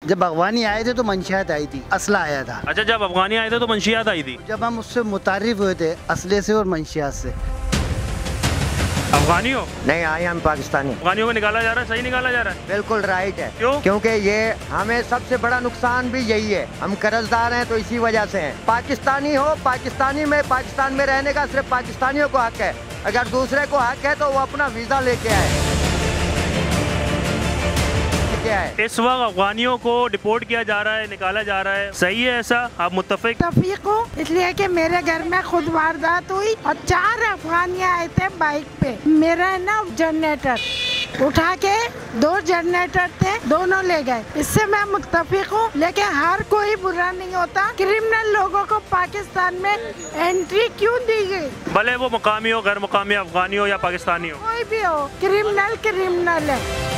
जब अफगानी आए थे तो मंशियात आई थी, असला आया था। अच्छा, जब अफगानी आए थे तो मंशियात आई थी। जब हम उससे मुतारिफ हुए थे असले से और मंशियात से। अफगानी हो? नहीं, आई हम पाकिस्तानी। अफगानियों को निकाला जा रहा है, सही निकाला जा रहा है? बिल्कुल राइट है। क्यों? क्योंकि ये हमें सबसे बड़ा नुकसान भी यही है, हम कर्जदार हैं तो इसी वजह से हैं। पाकिस्तानी हो, पाकिस्तान में रहने का सिर्फ पाकिस्तानियों को हक है। अगर दूसरे को हक है तो वो अपना वीजा लेके आए। इस वक्त अफगानियों को डिपोर्ट किया जा रहा है, निकाला जा रहा है, सही है ऐसा? आप मुत्तफिक हो? इसलिए कि मेरे घर में खुद वारदात हुई और 4 अफगानियाँ आए थे बाइक पे। मेरा है ना जनरेटर उठा के 2 जनरेटर थे, दोनों ले गए। इससे मैं मुत्तफिक हूँ, लेकिन हर कोई बुरा नहीं होता। क्रिमिनल लोगों को पाकिस्तान में एंट्री क्यों दी गई? भले वो मुकामी हो, गैर मुकामी, अफगानी हो या पाकिस्तानी हो, कोई भी हो, क्रिमिनल है।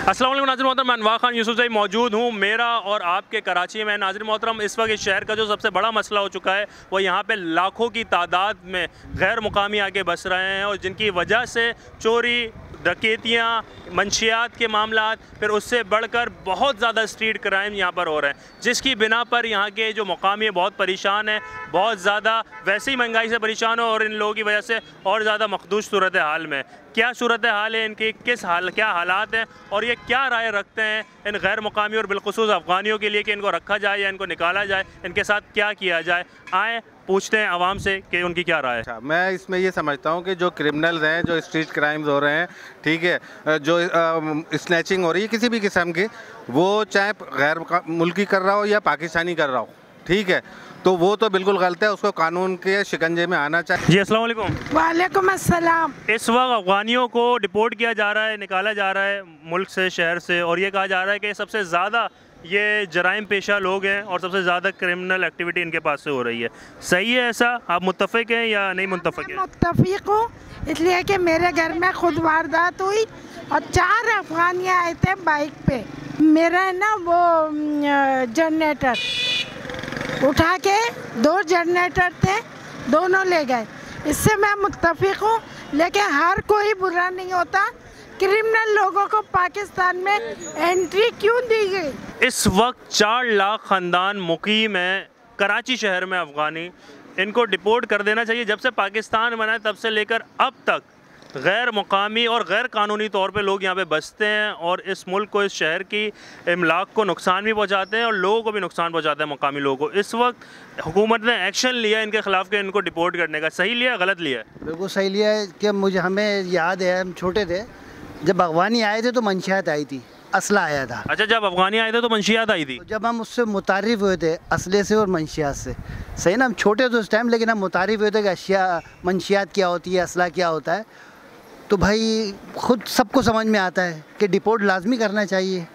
अस्सलाम वालेकुम नाज़रीन मोहतरम, मैं अनवर खान यूसुफ मौजूद हूँ मेरा और आपके कराची में। नाज़रीन मोहतरम, इस वक्त इस शहर का जो सबसे बड़ा मसला हो चुका है वो यहाँ पे लाखों की तादाद में गैर मुकामी आके बस रहे हैं और जिनकी वजह से चोरी, डकैतियाँ, मंशियात के मामलात, फिर उससे बढ़कर बहुत ज़्यादा स्ट्रीट क्राइम यहाँ पर हो रहे हैं, जिसकी बिना पर यहाँ के जो मुकामी है बहुत परेशान है, बहुत ज़्यादा वैसे ही महंगाई से परेशान हो और इन लोगों की वजह से और ज़्यादा मखदूश सूरत हाल में। क्या सूरत हाल है इनकी, क्या हालात हैं और ये क्या राय रखते हैं इन गैर मुकामी और बिलखुसूस अफ़गानियों के लिए कि इनको रखा जाए या इनको निकाला जाए, इनके साथ क्या किया जाए। आए पूछते हैं आवाम से कि उनकी क्या राय है। मैं इसमें ये समझता हूँ कि जो क्रिमिनल्स हैं, जो स्ट्रीट क्राइम्स हो रहे हैं, ठीक है, जो स्नैचिंग हो रही है किसी भी किस्म की, वो चाहे गैर मुल्की कर रहा हो या पाकिस्तानी कर रहा हो, ठीक है, तो वो तो बिल्कुल गलत है, उसको कानून के शिकंजे में आना चाहिए। जी अस्सलाम वालेकुम। वालेकुम अस्सलाम। इस वक्त अफ़गानियों को डिपोर्ट किया जा रहा है, निकाला जा रहा है मुल्क से, शहर से, और ये कहा जा रहा है कि सबसे ज़्यादा ये जराइम पेशा लोग हैं और सबसे ज़्यादा क्रिमिनल एक्टिविटी इनके पास से हो रही है, सही है ऐसा? आप मुत्तफिक हैं या नहीं मुत्तफिक हैं? मुत्तफिक हूँ, इसलिए कि मेरे घर में खुद वारदात हुई और 4 अफगानियाँ आए थे बाइक पे। मेरा है ना वो जनरेटर उठा के 2 जनरेटर थे, दोनों ले गए। इससे मैं मुत्तफिक हूँ, लेकिन हर कोई बुरा नहीं होता। क्रिमिनल लोगों को पाकिस्तान में एंट्री क्यों दी गई? इस वक्त 4 लाख ख़ानदान मुकीम हैं कराची शहर में अफ़गानी, इनको डिपोर्ट कर देना चाहिए। जब से पाकिस्तान बना है तब से लेकर अब तक गैर मुकामी और गैर कानूनी तौर पे लोग यहाँ पे बसते हैं और इस मुल्क को, इस शहर की इमलाक को नुकसान भी पहुँचाते हैं और लोगों को भी नुकसान पहुँचाते हैं, मुकामी लोगों को। इस वक्त हुकूमत ने एक्शन लिया इनके ख़िलाफ़ कि इनको डिपोर्ट करने का, सही लिया गलत लिया? बिल्कुल सही लिया है। कि हमें याद है, हम छोटे थे जब अफगानी आए थे तो मंशियात आई थी, असला आया था। अच्छा, जब अफगानी आए थे तो मंशियात आई थी। तो जब हम उससे मुतारिफ हुए थे असले से और मंशियात से, सही ना, हम छोटे थे उस टाइम, लेकिन हम मुतारिफ हुए थे कि मंशियात क्या होती है, असला क्या होता है। तो भाई खुद सबको समझ में आता है कि डिपोर्ट लाजमी करना चाहिए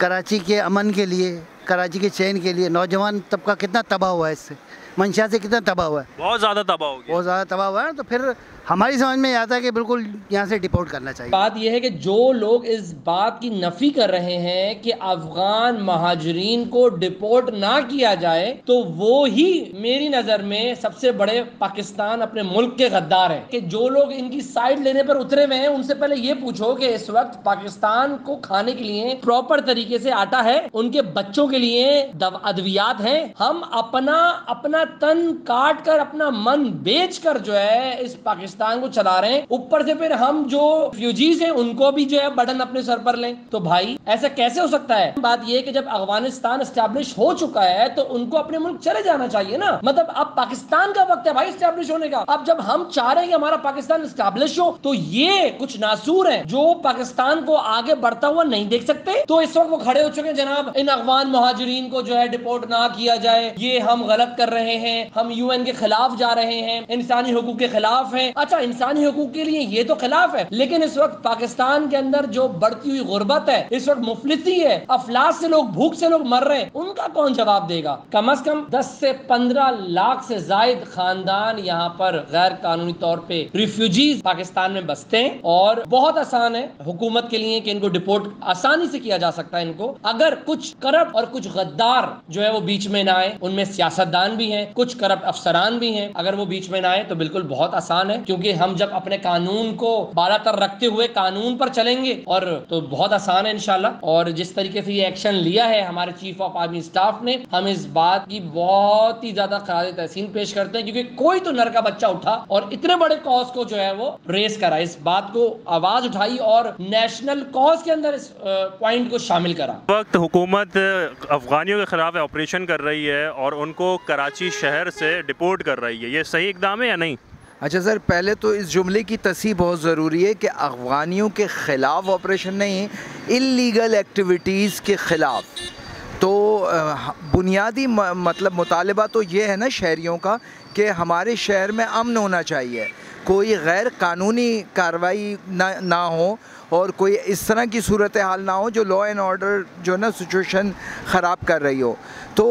कराची के अमन के लिए, कराची के चैन के लिए। नौजवान तबका कितना तबाह हुआ है इससे, मंशियात से कितना तबाह हुआ है, बहुत ज़्यादा तबाह हो गया, बहुत ज़्यादा तबाह हुआ है। तो फिर हमारी समझ में आता है कि बिल्कुल यहाँ से डिपोर्ट करना चाहिए। बात यह है कि जो लोग इस बात की नफी कर रहे हैं कि अफगान महाजरीन को डिपोर्ट ना किया जाए, तो वो ही मेरी नजर में सबसे बड़े पाकिस्तान अपने मुल्क के गद्दार हैं। कि जो लोग इनकी साइड लेने पर उतरे हुए हैं, उनसे पहले ये पूछो कि इस वक्त पाकिस्तान को खाने के लिए प्रॉपर तरीके से आटा है, उनके बच्चों के लिए अद्वियात हैं। हम अपना तन काट कर, अपना मन बेच कर जो है इस पाकिस्तान को चला रहे हैं। ऊपर से फिर हम जो रिफ्यूजीज हैं उनको भी जो है बर्डन अपने सर पर लें, तो भाई ऐसा कैसे हो सकता है? बात यह है कि जब अफगानिस्तान एस्टैब्लिश हो चुका है तो उनको अपने मुल्क चले जाना चाहिए ना। मतलब अब पाकिस्तान का वक्त है भाई एस्टैब्लिश होने का। अब जब हम चाह रहे हैं कि हमारा पाकिस्तान एस्टैब्लिश हो, तो ये कुछ नासूर हैं जो पाकिस्तान को आगे बढ़ता हुआ नहीं देख सकते। तो इस वक्त वो खड़े हो चुके हैं, जनाब इन अफगान महाजरीन को जो है डिपोर्ट ना किया जाए, ये हम गलत कर रहे हैं, हम UN के खिलाफ जा रहे हैं, इंसानी हुकूक के खिलाफ हैं। अच्छा, इंसानी हुकूक के लिए ये तो खिलाफ है, लेकिन इस वक्त पाकिस्तान के अंदर जो बढ़ती हुई गुर्बत है, इस वक्त मुफलिसी है, अफलास से लोग, भूख से लोग मर रहे हैं, उनका कौन जवाब देगा? कम से कम 10 से 15 लाख से जायद खानदान यहाँ पर गैर कानूनी तौर पे रिफ्यूजीज पाकिस्तान में बसते हैं और बहुत आसान है हुकूमत के लिए कि इनको डिपोर्ट आसानी से किया जा सकता है। इनको अगर कुछ करप्ट और कुछ गद्दार जो है वो बीच में ना आए, उनमें सियासतदान भी हैं, कुछ करप्ट अफसरान भी हैं। अगर वो बीच में ना आए तो बिल्कुल बहुत आसान है, क्योंकि हम जब अपने कानून को बालातर रखते हुए कानून पर चलेंगे और तो बहुत आसान है इंशाल्लाह। और जिस तरीके से ये एक्शन लिया है हमारे चीफ ऑफ आर्मी स्टाफ ने, हम इस बात की बहुत ही ज्यादा खराज तहसीन पेश करते हैं, क्योंकि कोई तो नर का बच्चा उठा और इतने बड़े कॉज को जो है वो रेस करा, इस बात को आवाज उठाई और नेशनल कॉज के अंदर इस पॉइंट को शामिल करा। वक्त हुकूमत अफगानियों के खिलाफ ऑपरेशन कर रही है और उनको कराची शहर से डिपोर्ट कर रही है, ये सही इकदाम है या नहीं? अच्छा सर, पहले तो इस जुमले की तस्हीह बहुत ज़रूरी है कि अफ़गानियों के ख़िलाफ़ ऑपरेशन नहीं, इल्लीगल एक्टिविटीज़ के ख़िलाफ़। तो बुनियादी मतलब मुतालबा तो ये है ना शहरियों का कि हमारे शहर में अमन होना चाहिए, कोई गैर कानूनी कार्रवाई ना हो और कोई इस तरह की सूरत हाल ना हो जो लॉ एंड ऑर्डर जो ना सिचुएशन ख़राब कर रही हो। तो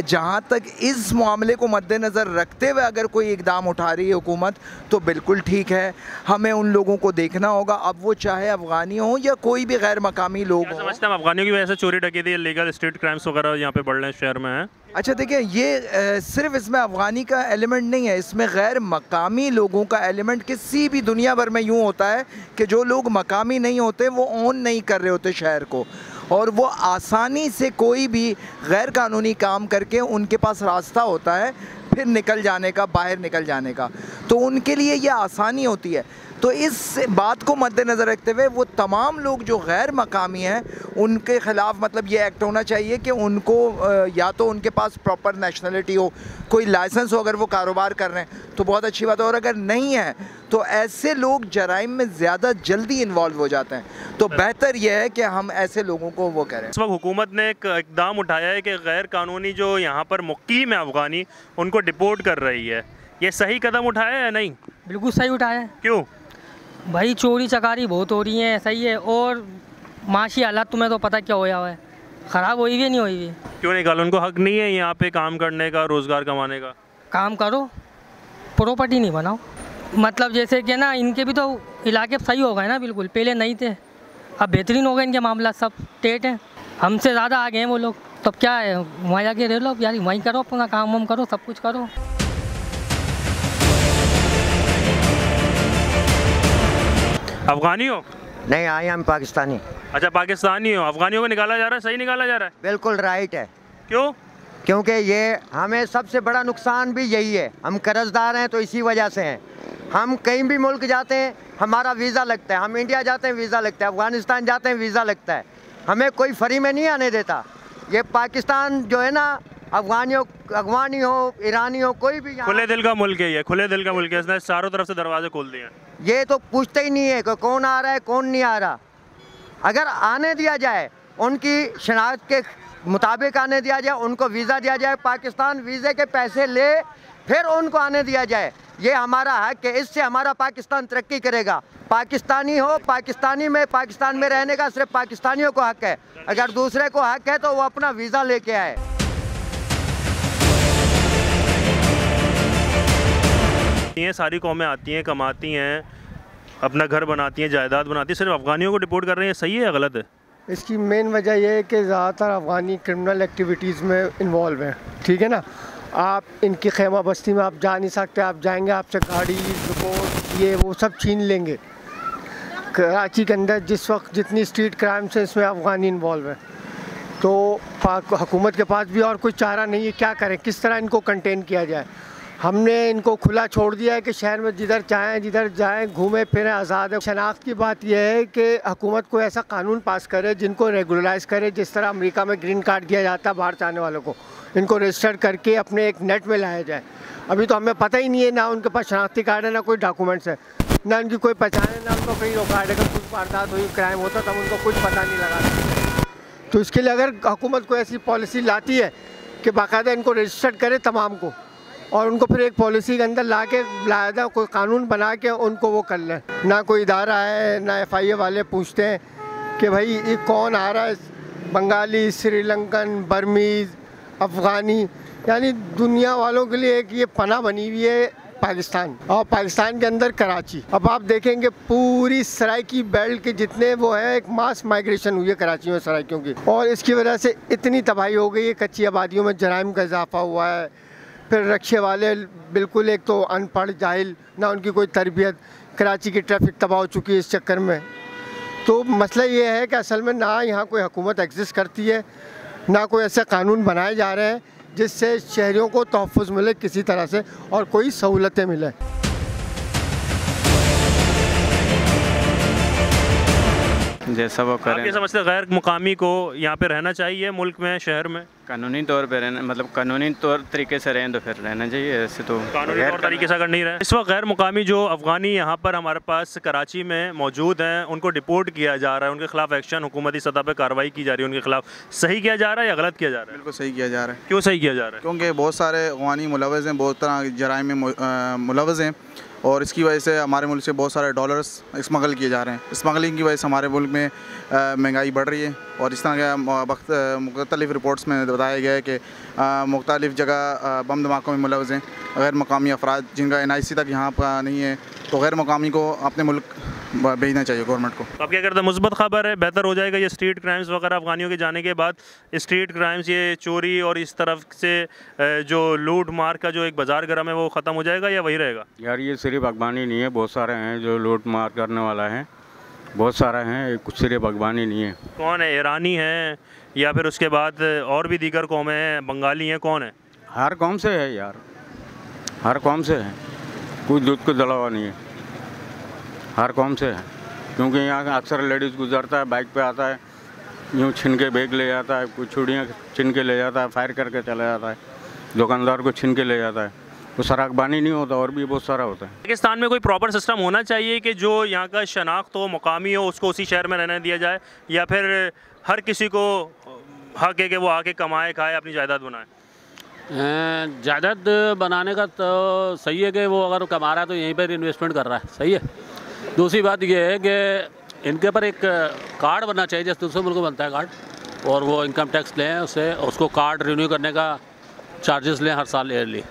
जहाँ तक इस मामले को मद्देनज़र रखते हुए अगर कोई इकदाम उठा रही है हुकूमत तो बिल्कुल ठीक है, हमें उन लोगों को देखना होगा, अब वो चाहे अफ़गानी हो या कोई भी गैर मकामी लोग हों। समझते हैं अफगानियों की वजह से चोरी डकैती, लीगल स्ट्रीट क्राइम्स वगैरह यहाँ पे बढ़ रहे हैं शहर में हैं। अच्छा देखिए, ये सिर्फ इसमें अफ़गानी का एलिमेंट नहीं है, इसमें गैर मकामी लोगों का एलिमेंट किसी भी दुनिया भर में यूँ होता है कि जो लोग मकामी नहीं होते वो ओन नहीं कर रहे होते शहर को, और वो आसानी से कोई भी गैर कानूनी काम करके उनके पास रास्ता होता है फिर निकल जाने का, बाहर निकल जाने का, तो उनके लिए ये आसानी होती है। तो इस बात को मद्देनज़र रखते हुए वो तमाम लोग जो गैर मकामी हैं उनके ख़िलाफ़ मतलब ये एक्ट होना चाहिए कि उनको या तो उनके पास प्रॉपर नेशनलिटी हो, कोई लाइसेंस हो, अगर वो कारोबार कर रहे हैं तो बहुत अच्छी बात है, और अगर नहीं है तो ऐसे लोग जराइम में ज़्यादा जल्दी इन्वॉल्व हो जाते हैं, तो बेहतर यह है कि हम ऐसे लोगों को वो करें। इस वक्त हुकूमत ने एक इकदाम उठाया है कि गैर कानूनी जो यहाँ पर मुकीम है अफ़गानी उनको डिपोर्ट कर रही है, ये सही कदम उठाया है या नहीं? बिल्कुल सही उठाया है। क्यों भाई? चोरी चकारी बहुत हो रही है, सही है, और माशी हालात तुम्हें तो पता क्या होया हुआ है, ख़राब हुई भी नहीं हुई भी। क्यों निकाल? उनको हक नहीं है यहाँ पे काम करने का, रोज़गार कमाने का? काम करो, प्रॉपर्टी नहीं बनाओ। मतलब जैसे कि ना इनके भी तो इलाके सही हो गए ना, बिल्कुल पहले नहीं थे, अब बेहतरीन हो गए इनके मामला, सब टेट हैं, हमसे ज़्यादा आगे हैं वो लोग। तब क्या है, वहाँ जाके रह लो यार, वहीं करो अपना काम वाम करो, सब कुछ करो। अफगानी हो? नहीं, आई एम पाकिस्तानी। अच्छा, पाकिस्तानी हो। अफगानियों को निकाला जा रहा है, सही निकाला जा रहा है? बिल्कुल राइट है। क्यों? क्योंकि ये हमें सबसे बड़ा नुकसान भी यही है, हम कर्जदार हैं तो इसी वजह से हैं। हम कहीं भी मुल्क जाते हैं हमारा वीज़ा लगता है, हम इंडिया जाते हैं वीज़ा लगता है, अफ़गानिस्तान जाते हैं वीज़ा लगता है, हमें कोई फ्री में नहीं आने देता। ये पाकिस्तान जो है ना, अफगानी हो, ईरानी हो, कोई भी खुले दिल का मुल्क है, ये खुले दिल का मुल्क है, इसने चारों तरफ से दरवाजे खोल दिए हैं। ये तो पूछते ही नहीं है कि कौन आ रहा है कौन नहीं आ रहा। अगर आने दिया जाए, उनकी शनाख्त के मुताबिक आने दिया जाए, उनको वीज़ा दिया जाए, पाकिस्तान वीज़े के पैसे ले फिर उनको आने दिया जाए, ये हमारा हक है, इससे हमारा पाकिस्तान तरक्की करेगा। पाकिस्तानी हो, पाकिस्तानी में पाकिस्तान में रहने का सिर्फ पाकिस्तानियों को हक है, अगर दूसरे को हक है तो वो अपना वीज़ा लेके आए। ये सारी कौमें आती हैं, कमाती हैं, अपना घर बनाती हैं, जायदाद बनाती हैं, सिर्फ अफगानियों को डिपोर्ट कर रही हैं, सही है या गलत है? इसकी मेन वजह यह है कि ज़्यादातर अफ़गानी क्रिमिनल एक्टिविटीज़ में इन्वॉल्व हैं, ठीक है ना। आप इनकी खैमा बस्ती में आप जा नहीं सकते, आप जाएंगे आपसे गाड़ी, रिपोर्ट, ये वो सब छीन लेंगे। कराची के अंदर जिस वक्त जितनी स्ट्रीट क्राइम्स हैं इसमें अफ़गानी इन्वॉल्व है, तो हुकूमत के पास भी और कोई चारा नहीं है, क्या करें, किस तरह इनको कंटेन किया जाए। हमने इनको खुला छोड़ दिया है कि शहर में जिधर चाहें जिधर जाएं घूमें फिरें, आज़ाद है। शनाख्त की बात यह है कि हुकूमत को ऐसा कानून पास करे जिनको रेगुलराइज़ करे, जिस तरह अमेरिका में ग्रीन कार्ड दिया जाता है बाहर से आने वालों को, इनको रजिस्टर करके अपने एक नेट में लाया जाए। अभी तो हमें पता ही नहीं है, ना उनके पास शनाख्ती कार्ड है, ना कोई डॉक्यूमेंट्स है, ना उनकी कोई पहचान है, ना उनको कहीं रोका है। अगर कुछ वारदात हुई, क्राइम होता तब उनको कुछ पता नहीं लगा। तो इसके लिए अगर हुकूमत को ऐसी पॉलिसी लाती है कि बाकायदा इनको रजिस्टर्ड करे तमाम को, और उनको फिर एक पॉलिसी के अंदर ला के बाकायदा कोई कानून बना के उनको वो कर लें। ना कोई इदारा है, ना FIA वाले पूछते हैं कि भाई ये कौन आ रहा है, बंगाली, श्रीलंकन, बर्मीज़, अफ़गानी, यानी दुनिया वालों के लिए एक ये पनाह बनी हुई है पाकिस्तान। और पाकिस्तान के अंदर कराची, अब आप देखेंगे पूरी सराइकी बेल्ट के जितने वो है, एक मास माइग्रेशन हुई है कराची में सराइकियों की, और इसकी वजह से इतनी तबाही हो गई है, कच्ची आबादियों में जराइम का इजाफा हुआ है, फिर रक्शे वाले बिल्कुल एक तो अनपढ़ जाहिल, ना उनकी कोई तरबियत, कराची की ट्रैफिक तबाह हो चुकी है इस चक्कर में। तो मसला ये है कि असल में ना यहाँ कोई हुकूमत एग्जिस्ट करती है, ना कोई ऐसे कानून बनाए जा रहे हैं जिससे शहरियों को तहफ़्फ़ुज़ मिले किसी तरह से और कोई सहूलतें मिले। जैसा वो करें। आप ये समझते हैं गैर मुकामी को यहाँ पे रहना चाहिए मुल्क में, शहर में? कानूनी तौर पे रहना, मतलब कानूनी तौर तरीके से रहें तो फिर रहना चाहिए, ऐसे तो कानूनी तौर तरीके से अगर नहीं रहे। इस वक्त गैर मुकामी जो अफ़गानी यहाँ पर हमारे पास कराची में मौजूद हैं, उनको डिपोर्ट किया जा रहा है, उनके खिलाफ एक्शन हुकूमती सतह पर कार्रवाई की जा रही है, उनके खिलाफ सही किया जा रहा है या गलत किया जा रहा है? बिल्कुल सही किया जा रहा है। क्यों सही किया जा रहा है? क्योंकि बहुत सारे अफ़गानी मुलव्वज़ हैं, बहुत तरह की जराइम में मुलव्वज़ हैं और इसकी वजह से हमारे मुल्क से बहुत सारे डॉलर्स स्मगल किए जा रहे हैं। स्मगलिंग की वजह से हमारे मुल्क में महंगाई बढ़ रही है और इस तरह के मुख्तलिफ़ रिपोर्ट्स में बताया गया है कि मुख्तलिफ़ जगह बम धमाकों में मुलव्वज़ हैं गैर मकामी अफराद, जिनका NIC तक यहाँ पर नहीं है, तो गैर मकामी को अपने मुल्क भेजना चाहिए गवर्नमेंट को। आप क्या कहते हैं, मुस्बत खबर है, बेहतर हो जाएगा ये स्ट्रीट क्राइम्स वगैरह अफ़गानियों के जाने के बाद? स्ट्रीट क्राइम्स, ये चोरी और इस तरफ से जो लूट मार का जो एक बाज़ार गरम है वो ख़त्म हो जाएगा या वही रहेगा? यार ये सिर्फ अफ़गानी नहीं है, बहुत सारे हैं जो लूट मार करने वाला है, बहुत सारा हैं, कुछ सिर्फ अफ़गानी नहीं है। कौन है? ईरानी हैं या फिर उसके बाद और भी दीगर कौमें हैं, बंगाली हैं, कौन है? हर कौम से है यार, हर कौम से है, कोई दूध को जला हुआ नहीं है, हर कौम से है। क्योंकि यहाँ अक्सर लेडीज़ गुजरता है, बाइक पे आता है, यूँ छिन के बैग ले जाता है, कुछ चूड़ियाँ छिन के ले जाता है, फायर करके चला जाता है, दुकानदार को छिन के ले जाता है। तो सारा अखबानी नहीं होता, और भी बहुत सारा होता है। पाकिस्तान में कोई प्रॉपर सिस्टम होना चाहिए कि जो यहाँ का शनाख्त हो, मुकामी हो, उसको उसी शहर में रहने दिया जाए, या फिर हर किसी को हक है कि वो आके कमाए खाए अपनी जायदाद बनाए? जायदाद बनाने का तो सही है कि वो अगर कमा रहा है तो यहीं पर इन्वेस्टमेंट कर रहा है, सही है। दूसरी बात ये है कि इनके पर एक कार्ड बनना चाहिए, जैसे दूसरे मुल्क में बनता है कार्ड, और वो इनकम टैक्स लें उससे, उसको कार्ड रिन्यू करने का चार्जेस लें हर साल ईयरली।